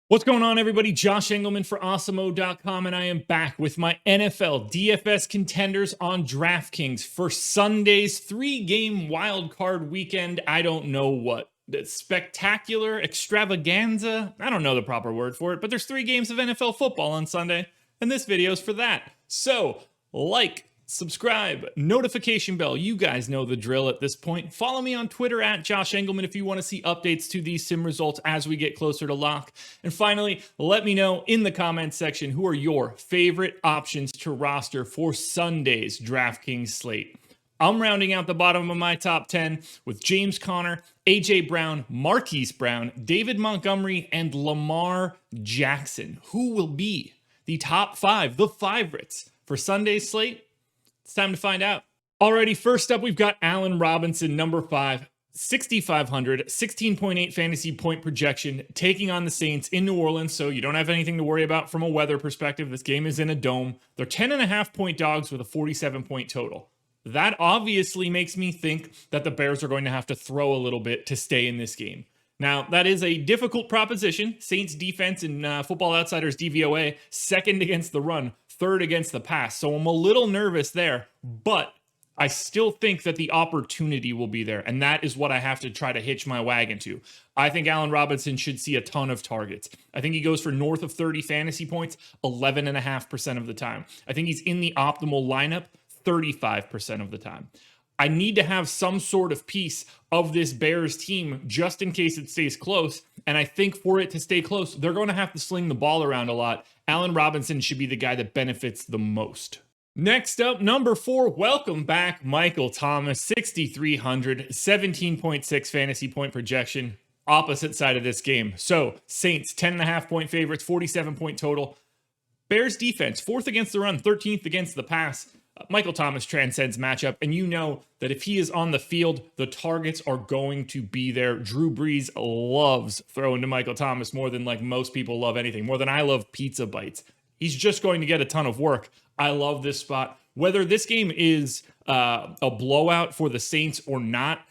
What's going on, everybody? Josh Engleman for Awesemo.com, and I am back with my NFL DFS contenders on DraftKings for Sunday's three-game wildcard weekend. I don't know what. Spectacular extravaganza? I don't know the proper word for it, but there's 3 games of NFL football on Sunday, and this video's for that. So, subscribe, notification bell. You guys know the drill at this point. Follow me on Twitter at Josh Engleman if you want to see updates to these sim results as we get closer to lock. And finally, let me know in the comments section who are your favorite options to roster for Sunday's DraftKings slate. I'm rounding out the bottom of my top 10 with James Conner, AJ Brown, Marquise Brown, David Montgomery, and Lamar Jackson. Who will be the top 5, the favorites for Sunday's slate? It's time to find out. Alrighty, first up, we've got Allen Robinson, number 5, 6,500, 16.8 fantasy point projection, taking on the Saints in New Orleans, so you don't have anything to worry about from a weather perspective. This game is in a dome. They're 10.5-point dogs with a 47-point total. That obviously makes me think that the Bears are going to have to throw a little bit to stay in this game. Now, that is a difficult proposition. Saints defense in Football Outsiders DVOA, second against the run, third against the pass. So I'm a little nervous there, but I still think that the opportunity will be there, and that is what I have to try to hitch my wagon to. I think Allen Robinson should see a ton of targets. I think he goes for north of 30 fantasy points 11.5% of the time. I think he's in the optimal lineup 35% of the time. I need to have some sort of piece of this Bears team just in case it stays close. And I think for it to stay close, they're going to have to sling the ball around a lot. Allen Robinson should be the guy that benefits the most. Next up, number 4, welcome back, Michael Thomas, 6,300, 17.6 fantasy point projection, opposite side of this game. So Saints, 10.5-point favorites, 47-point total. Bears defense, 4th against the run, 13th against the pass. Michael Thomas transcends matchup, and you know that if he is on the field, the targets are going to be there. Drew Brees loves throwing to Michael Thomas more than like most people love anything, more than I love pizza bites. He's just going to get a ton of work. I love this spot. Whether this game is a blowout for the Saints or not,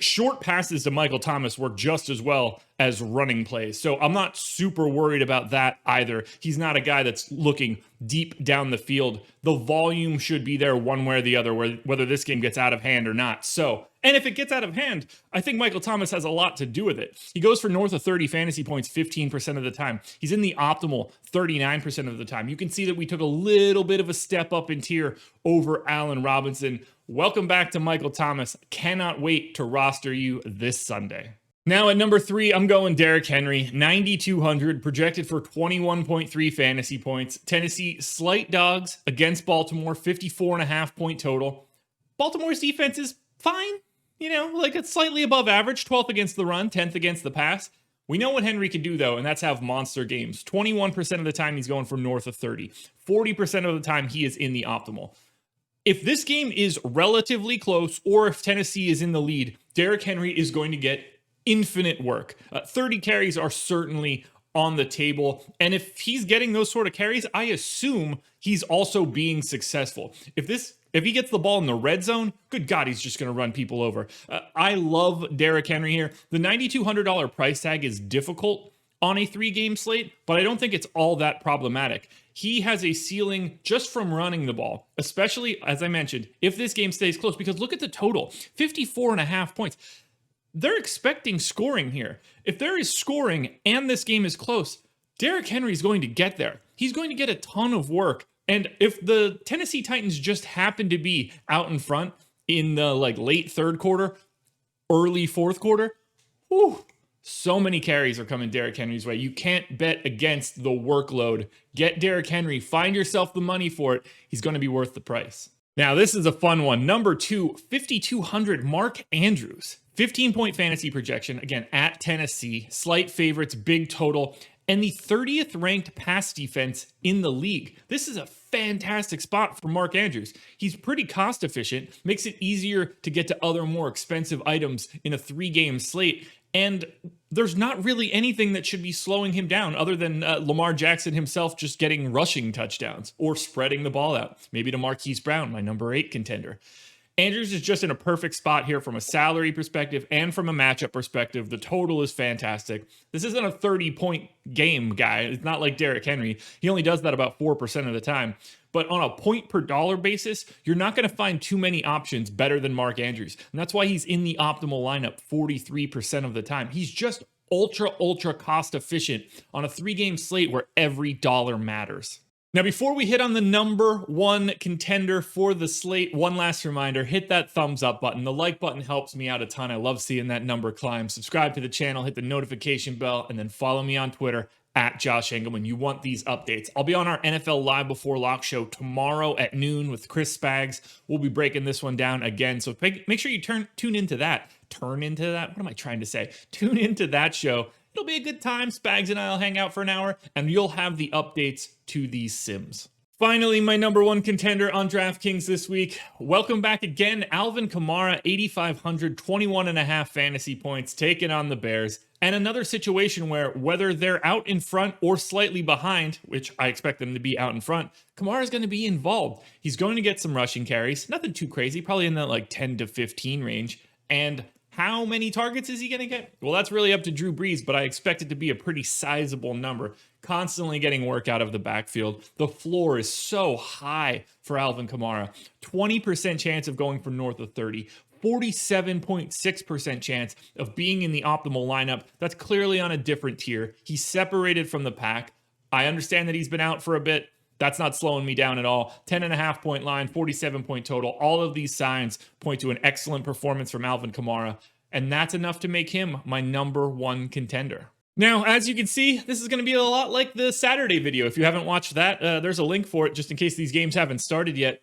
short passes to Michael Thomas work just as well as running plays. So I'm not super worried about that either. He's not a guy that's looking deep down the field. The volume should be there one way or the other, whether this game gets out of hand or not. So, and if it gets out of hand, I think Michael Thomas has a lot to do with it. He goes for north of 30 fantasy points 15% of the time. He's in the optimal 39% of the time. You can see that we took a little bit of a step up in tier over Allen Robinson. Welcome back to Michael Thomas. Cannot wait to roster you this Sunday. Now at number 3, I'm going Derrick Henry, 9,200, projected for 21.3 fantasy points. Tennessee, slight dogs against Baltimore, 54.5-point total. Baltimore's defense is fine, like it's slightly above average, 12th against the run, 10th against the pass. We know what Henry can do, though, and that's have monster games. 21% of the time, he's going for north of 30. 40% of the time, he is in the optimal. If this game is relatively close, or if Tennessee is in the lead, Derrick Henry is going to get infinite work. 30 carries are certainly on the table. And if he's getting those sort of carries, I assume he's also being successful. If he gets the ball in the red zone, good God, he's just going to run people over. I love Derrick Henry here. The $9,200 price tag is difficult on a 3-game slate, but I don't think it's all that problematic. He has a ceiling just from running the ball, especially, as I mentioned, if this game stays close, because look at the total, 54.5 points. They're expecting scoring here. If there is scoring and this game is close, Derrick Henry is going to get there. He's going to get a ton of work. And if the Tennessee Titans just happen to be out in front in the late 3rd quarter, early 4th quarter, so many carries are coming Derrick Henry's way. You can't bet against the workload. Get Derrick Henry. Find yourself the money for it. He's going to be worth the price. Now, this is a fun one. Number 2, 5,200, Mark Andrews. 15-point fantasy projection, again, at Tennessee. Slight favorites, big total, and the 30th ranked pass defense in the league. This is a fantastic spot for Mark Andrews. He's pretty cost efficient, makes it easier to get to other more expensive items in a 3-game slate, and there's not really anything that should be slowing him down other than Lamar Jackson himself just getting rushing touchdowns or spreading the ball out. Maybe to Marquise Brown, my number 8 contender. Andrews is just in a perfect spot here from a salary perspective and from a matchup perspective. The total is fantastic. This isn't a 30-point game, guy. It's not like Derrick Henry. He only does that about 4% of the time. But on a point per dollar basis, you're not going to find too many options better than Mark Andrews. And that's why he's in the optimal lineup 43% of the time. He's just ultra cost efficient on a 3-game slate where every dollar matters. Now, before we hit on the number one contender for the slate, one last reminder, hit that thumbs up button. The like button helps me out a ton. I love seeing that number climb. Subscribe to the channel, hit the notification bell, and then follow me on Twitter at Josh Engleman. You want these updates. I'll be on our NFL Live Before Lock show tomorrow at noon with Chris Spags. We'll be breaking this one down again. So make sure you tune into that. What am I trying to say? Tune into that show. It'll be a good time. Spags and I'll hang out for an hour, and you'll have the updates to these sims. Finally, my number one contender on DraftKings this week. Welcome back again, ALVIN KAMARA, 8,500, 21.5 fantasy points, taking on the Bears. And another situation where whether they're out in front or slightly behind, which I expect them to be out in front, KAMARA is going to be involved. He's going to get some rushing carries, nothing too crazy, probably in that like 10 to 15 range. And how many targets is he going to get? Well, that's really up to Drew Brees, but I expect it to be a pretty sizable number. Constantly getting work out of the backfield. The floor is so high for ALVIN KAMARA. 20% chance of going for north of 30. 47.6% chance of being in the optimal lineup. That's clearly on a different tier. He's separated from the pack. I understand that he's been out for a bit. That's not slowing me down at all. 10.5 point line, 47 point total. All of these signs point to an excellent performance from ALVIN KAMARA, and that's enough to make him my number one contender. Now, as you can see, this is going to be a lot like the Saturday video. If you haven't watched that, there's a link for it just in case these games haven't started yet.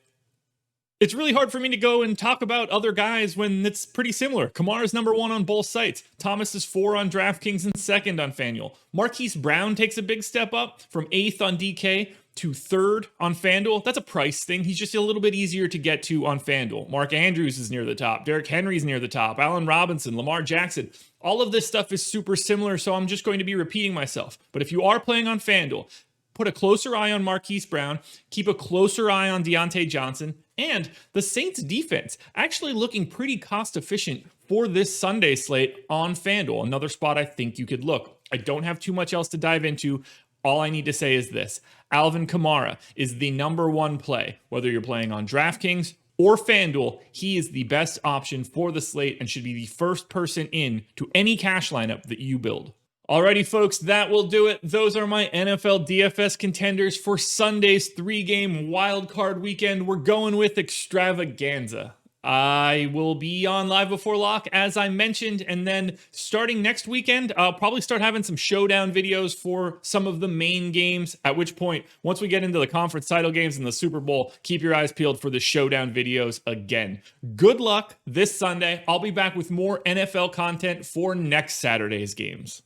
It's really hard for me to go and talk about other guys when it's pretty similar. Kamara's number one on both sites. Thomas is 4 on DraftKings and 2nd on FanDuel. Marquise Brown takes a big step up from 8th on DK to 3rd on FanDuel. That's a price thing. He's just a little bit easier to get to on FanDuel. Mark Andrews is near the top. Derrick Henry's near the top. Allen Robinson, Lamar Jackson. All of this stuff is super similar, so I'm just going to be repeating myself. But if you are playing on FanDuel, put a closer eye on Marquise Brown, keep a closer eye on Deontay Johnson, and the Saints defense actually looking pretty cost efficient for this Sunday slate on FanDuel. Another spot I think you could look. I don't have too much else to dive into. All I need to say is this. ALVIN KAMARA is the number one play. Whether you're playing on DraftKings or FanDuel, he is the best option for the slate and should be the first person in to any cash lineup that you build. Alrighty, folks, that will do it. Those are my NFL DFS contenders for Sunday's 3-game wildcard weekend. We're going with extravaganza. I will be on Live Before Lock, as I mentioned, and then starting next weekend, I'll probably start having some showdown videos for some of the main games, at which point, once we get into the conference title games and the Super Bowl, keep your eyes peeled for the showdown videos again. Good luck this Sunday. I'll be back with more NFL content for next Saturday's games.